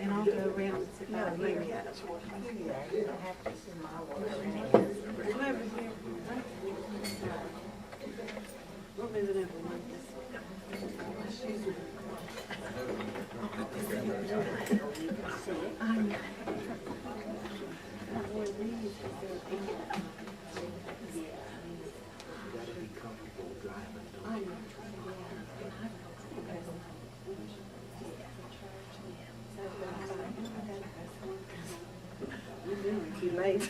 And I'll go around and sit down here. We'll move it over like this. Too late.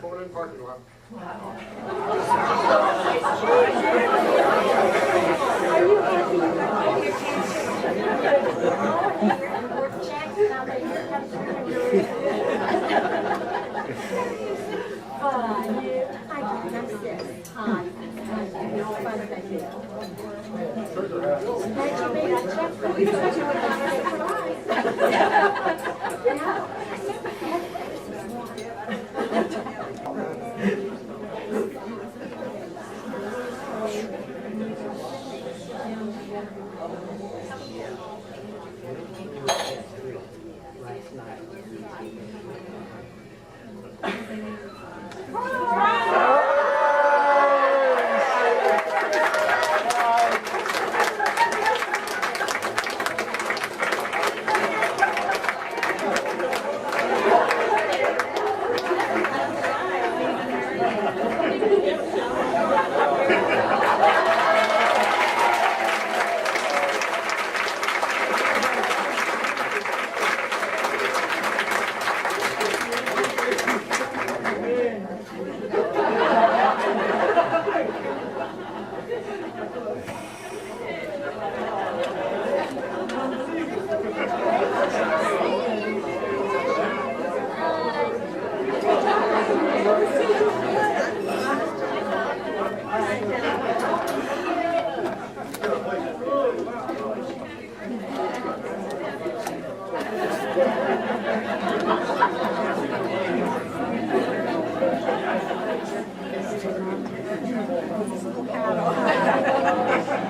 Going in parking lot.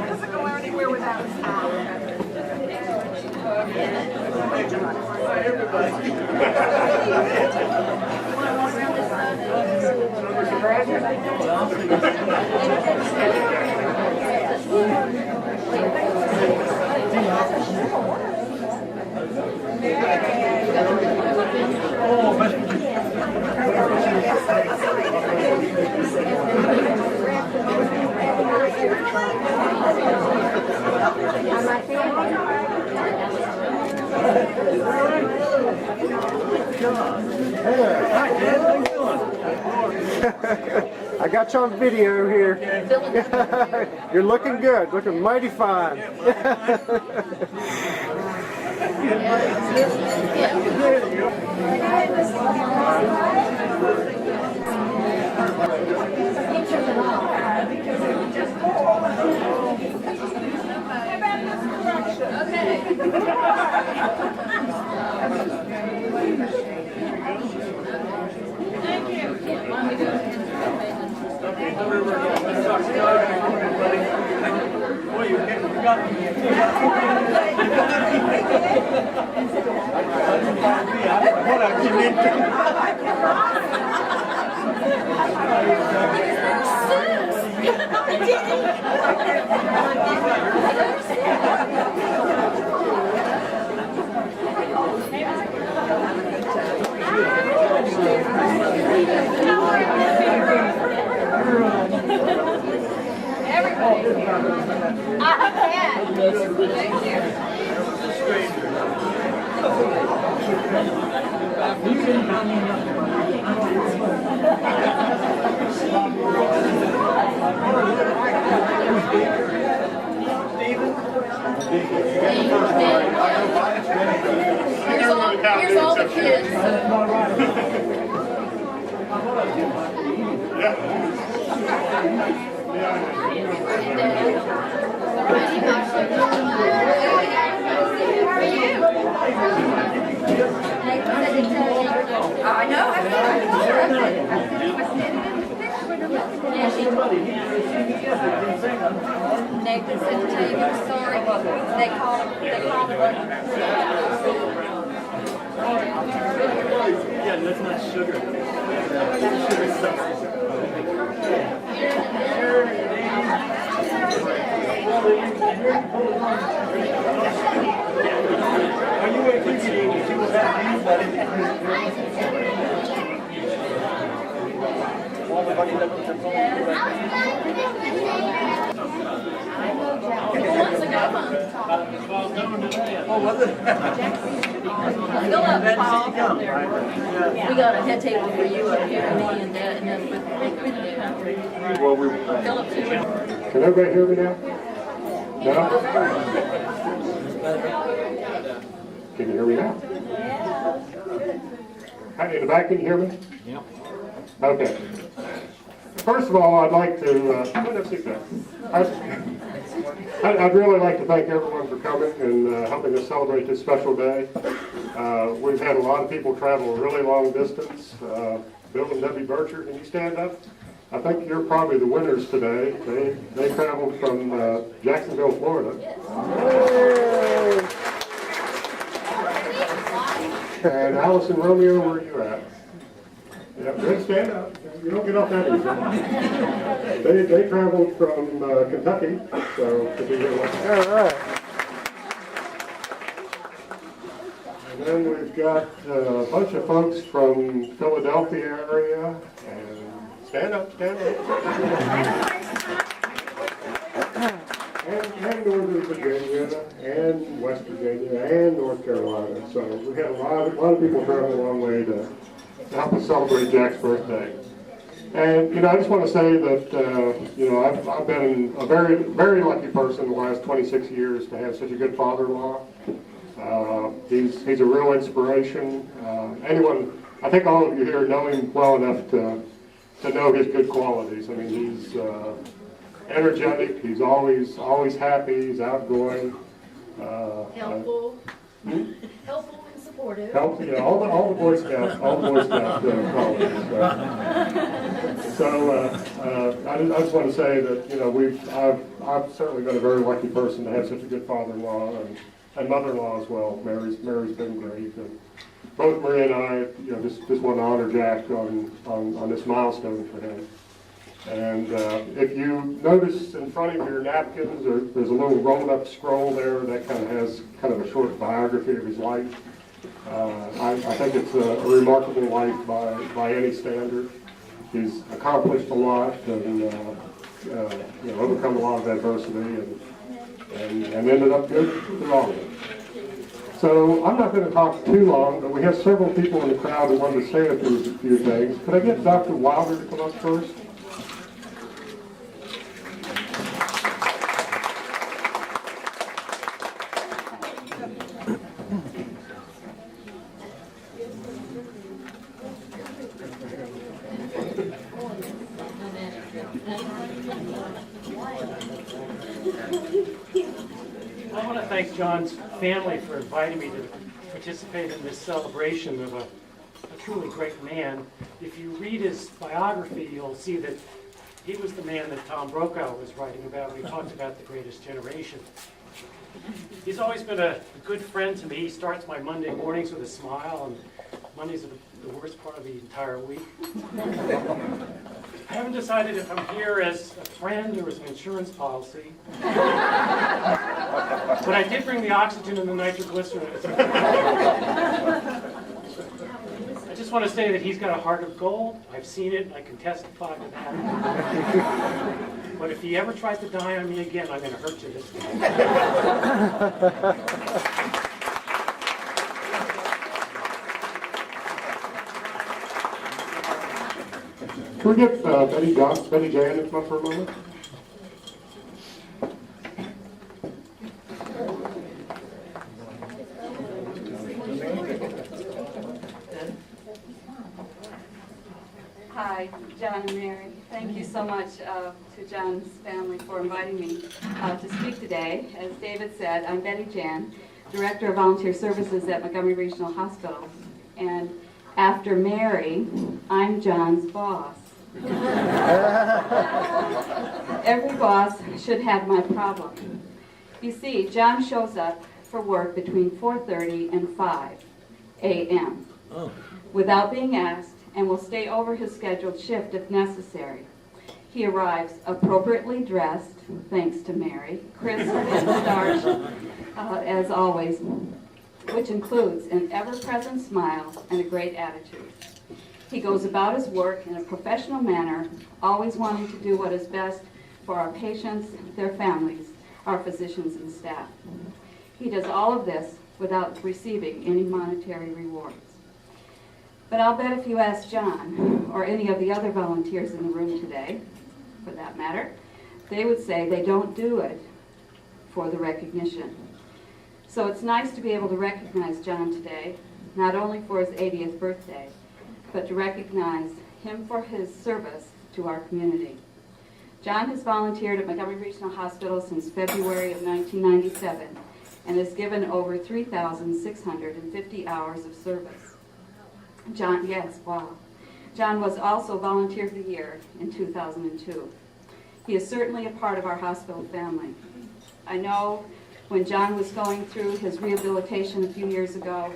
Doesn't go anywhere without a smile. Hi, everybody. I got you on video here. You're looking good, looking mighty fine. Here's all the kids. I know. Nathan said to tell you he was sorry. They called him. Yeah, that's not sugar. Sugar substance. Are you appreciating that you will have these Oh, was it? Fill up, Paul. We got a head table for you up here, me and Dad, and then with Philip too. Can everybody hear me now? No? Can you hear me now? Hi, in the back, can you hear me? Yeah. Okay. First of all, I'd like to, I'd really like to thank everyone for coming and helping us celebrate this special day. We've had a lot of people travel a really long distance. Bill and Debbie Bircher, can you stand up? I think you're probably the winners today. They traveled from Jacksonville, Florida. And Alice and Romeo, where are you at? Yeah, good, stand up. You don't get off that easy. They traveled from Kentucky, so to be here with us. All right. And then we've got a bunch of folks from Philadelphia area, and stand up, stand up. And Northern Virginia, and West Virginia, and North Carolina. So we had a lot of people traveling a long way to help us celebrate Jack's birthday. And, I just want to say that, I've been a very, very lucky person the last 26 years to have such a good father-in-law. He's a real inspiration. I think all of you here know him well enough to know his good qualities. I mean, he's energetic, he's always happy, he's outgoing. Helpful. Helpful and supportive. Helpful, all the Boy Scouts qualities. So I just want to say that I've certainly been a very lucky person to have such a good father-in-law, mother-in-law as well. Mary's been great. And both Maria and I, just want to honor Jack on this milestone for him. And if you notice in front of your napkins, there's a little rolled-up scroll there that kind of has kind of a short biography of his life. I think it's a remarkable life by any standard. He's accomplished a lot and overcome a lot of adversity and ended up good through all of it. So I'm not going to talk too long, but we have several people in the crowd who want to say a few things. Could I get Dr. Wilder to come up first? I want to thank John's family for inviting me to participate in this celebration of a truly great man. If you read his biography, you'll see that he was the man that Tom Brokaw was writing about when he talked about the greatest generation. He's always been a good friend to me. He starts my Monday mornings with a smile, and Mondays are the worst part of the entire week. I haven't decided if I'm here as a friend or as an insurance policy. But I did bring the oxygen and the nitroglycerin. I just want to say that he's got a heart of gold. I've seen it, and I can testify to that. But if he ever tries to die on me again, I'm going to hurt you this time. Can we get Betty Jan to come up for a moment? Hi, John and Mary. Thank you so much to John's family for inviting me to speak today. As David said, I'm Betty Jan, Director of Volunteer Services at Montgomery Regional Hospital. And after Mary, I'm John's boss. Every boss should have my problem. You see, John shows up for work between 4:30 and 5 a.m. without being asked, and will stay over his scheduled shift if necessary. He arrives appropriately dressed, thanks to Mary, crisp and starched, as always, which includes an ever-present smile and a great attitude. He goes about his work in a professional manner, always wanting to do what is best for our patients, their families, our physicians and staff. He does all of this without receiving any monetary rewards. But I'll bet if you ask John, or any of the other volunteers in the room today, for that matter, they would say they don't do it for the recognition. So it's nice to be able to recognize John today, not only for his 80th birthday, but to recognize him for his service to our community. John has volunteered at Montgomery Regional Hospital since February of 1997 and has given over 3,650 hours of service. John was also Volunteer of the Year in 2002. He is certainly a part of our hospital family. I know when John was going through his rehabilitation a few years ago,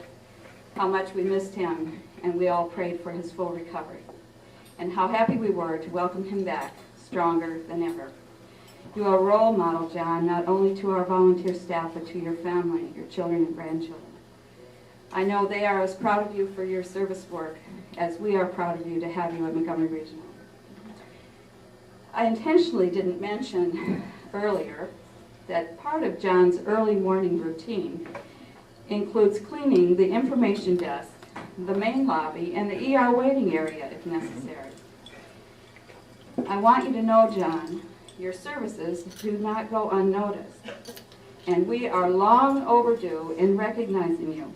how much we missed him, and we all prayed for his full recovery, and how happy we were to welcome him back, stronger than ever. You are a role model, John, not only to our volunteer staff, but to your family, your children and grandchildren. I know they are as proud of you for your service work as we are proud of you to have you at Montgomery Regional. I intentionally didn't mention earlier that part of John's early morning routine includes cleaning the information desk, the main lobby, and the ER waiting area if necessary. I want you to know, John, your services do not go unnoticed, and we are long overdue in recognizing you.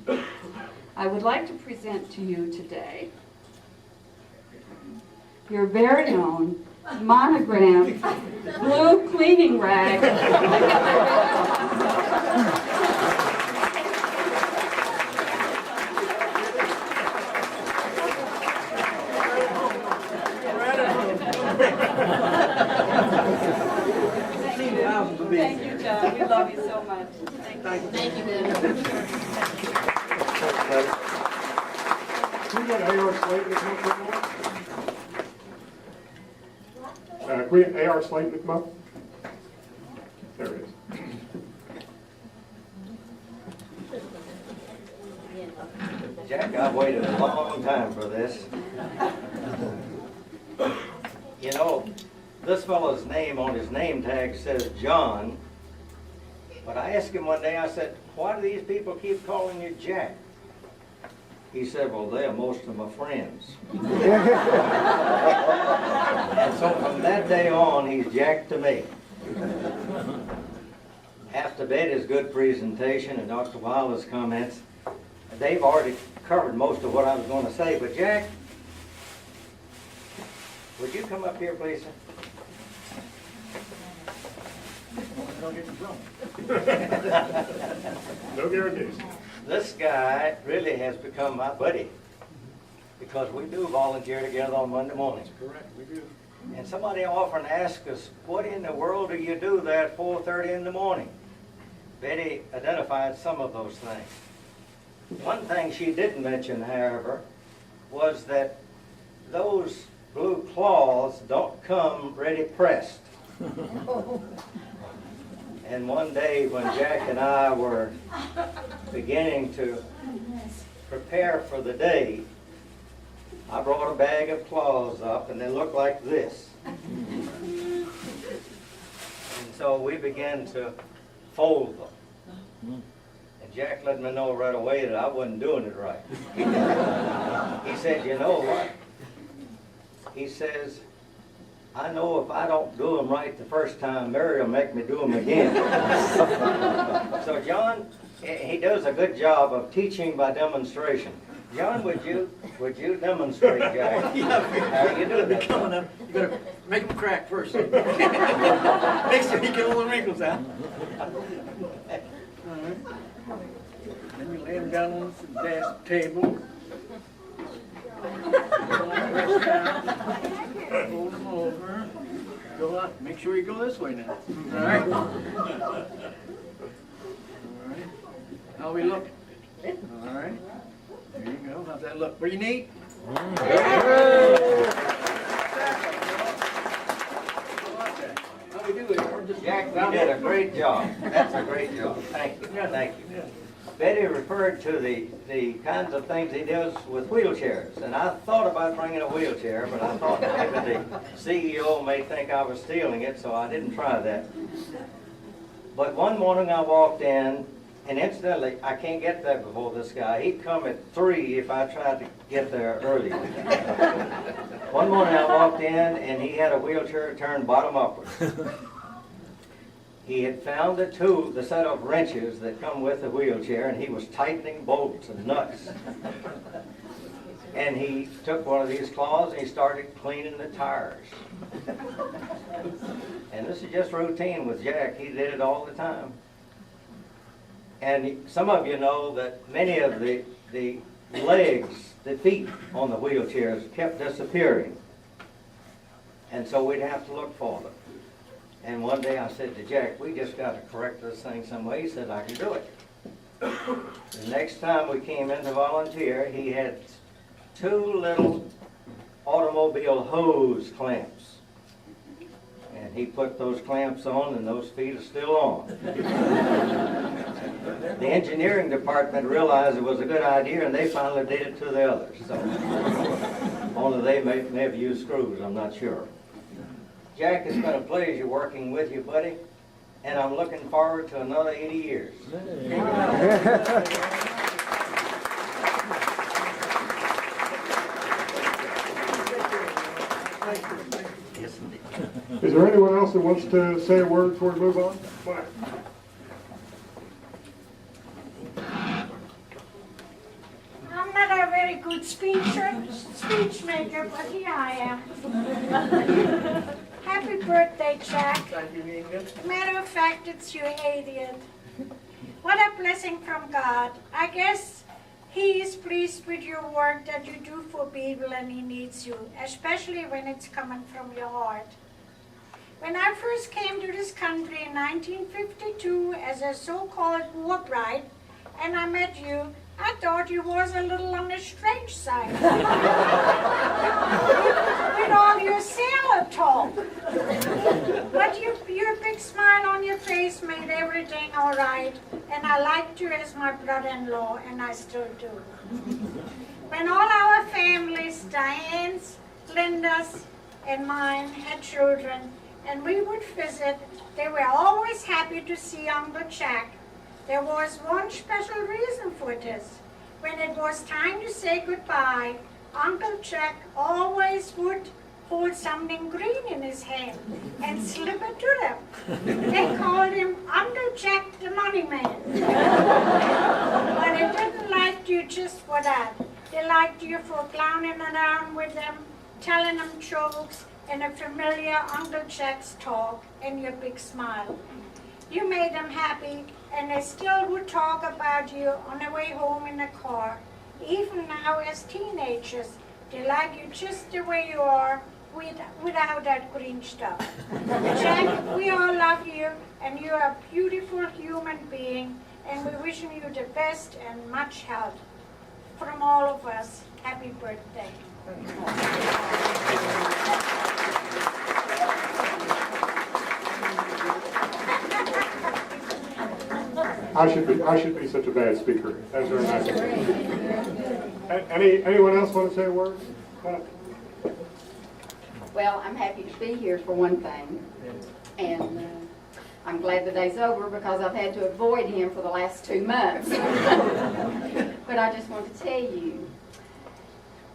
I would like to present to you today your very own monogrammed blue cleaning rag. Thank you, John. We love you so much. Thank you. Thank you, Ben. buddy. Can we get A.R. Slayton to come up here? Can we get A.R. Slayton to come up? There it is. Jack, I've waited a long time for this. You know, this fellow's name on his name tag says John, but I asked him one day, I said, why do these people keep calling you Jack? He said, well, they are most of my friends. And so from that day on, he's Jack to me. After Betty's good presentation and Dr. Wilder's comments, they've already covered most of what I was going to say, but Jack, would you come up here, please? No guarantees. This guy really has become my buddy because we do volunteer together on Monday mornings. Correct, we do. And somebody often asks us, what in the world do you do there at 4:30 in the morning? Betty identified some of those things. One thing she didn't mention, however, was that those blue claws don't come ready pressed. And one day when Jack and I were beginning to prepare for the day, I brought a bag of claws up and they looked like this. And so we began to fold them. And Jack let me know right away that I wasn't doing it right. He said, you know what? He says, I know if I don't do them right the first time, Mary will make me do them again. So John, he does a good job of teaching by demonstration. John, would you demonstrate, Jack? How you do that? Coming up, you gotta make them crack first. Make sure you get all the wrinkles out. All right. Then you lay them down on the desk table. Rest down. Fold them over. Go up. Make sure you go this way now. All right. All right. How we look? All right. There you go. How's that look? Pretty neat? How we do it? Jack, you did a great job. That's a great job. Thank you. Thank you. Betty referred to the kinds of things he does with wheelchairs. And I thought about bringing a wheelchair, but I thought maybe the CEO may think I was stealing it, so I didn't try that. But one morning I walked in, and incidentally, I can't get there before this guy. He'd come at 3 if I tried to get there earlier. One morning I walked in, and he had a wheelchair turned bottom upwards. He had found the set of wrenches that come with the wheelchair, and he was tightening bolts and nuts. And he took one of these claws and he started cleaning the tires. And this is just routine with Jack. He did it all the time. And some of you know that many of the legs, the feet on the wheelchairs kept disappearing. And so we'd have to look for them. And one day I said to Jack, we just got to correct this thing some way. He said, I can do it. The next time we came in to volunteer, he had 2 little automobile hose clamps. And he put those clamps on, and those feet are still on. The engineering department realized it was a good idea, and they finally did it to the others. So, only they may have used screws, I'm not sure. Jack, it's been a pleasure working with you, buddy, and I'm looking forward to another 80 years. Is there anyone else that wants to say a word before we move on? Come on. I'm not a very good speech maker, but here I am. Happy birthday, Jack. Thank you, Inga. Matter of fact, it's your 80th. What a blessing from God. I guess He is pleased with your work that you do for people and He needs you, especially when it's coming from your heart. When I first came to this country in 1952 as a so-called war bride, and I met you, I thought you was a little on the strange side. With all your sailor talk. But your big smile on your face made everything all right. And I liked you as my brother-in-law, and I still do. When all our families, Diane's, Linda's, and mine, had children, and we would visit, they were always happy to see Uncle Jack. There was one special reason for this. When it was time to say goodbye, Uncle Jack always would hold something green in his hand and slip it to them. They called him Uncle Jack the Money Man. But they didn't like you just for that. They liked you for clowning around with them, telling them jokes, and a familiar Uncle Jack's talk, and your big smile. You made them happy, and they still would talk about you on the way home in the car. Even now as teenagers, they like you just the way you are, without that green stuff. Jack, we all love you, and you're a beautiful human being, and we're wishing you the best and much health. From all of us, happy birthday. I should be such a bad speaker. That's very nice of you. Anyone else want to say a word? Well, I'm happy to be here for one thing, and I'm glad the day's over because I've had to avoid him for the last 2 months. But I just want to tell you,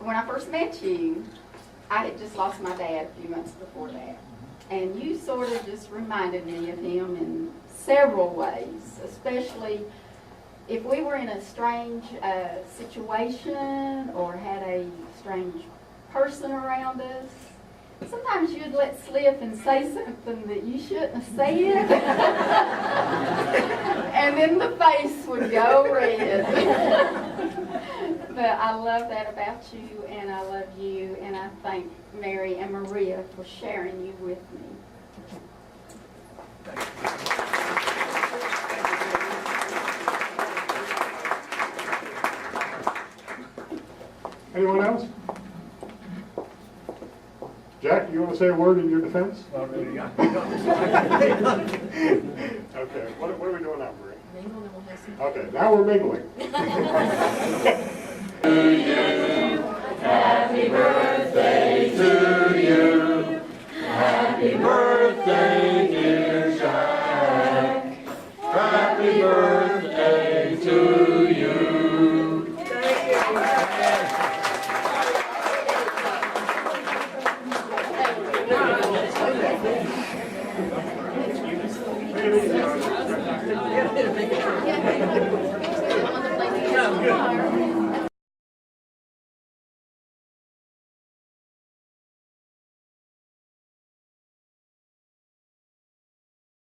when I first met you, I had just lost my dad a few months before that, and you sort of just reminded me of him in several ways, especially if we were in a strange situation or had a strange person around us. Sometimes you'd let slip and say something that you shouldn't have said. And then the face would go red. But I love that about you, and I love you, and I thank Mary and Maria for sharing you with me. Anyone else? Jack, you want to say a word in your defense? Not really, yeah. Okay, what are we doing now, Maria? Mingle and we'll have some. Okay, now we're mingling.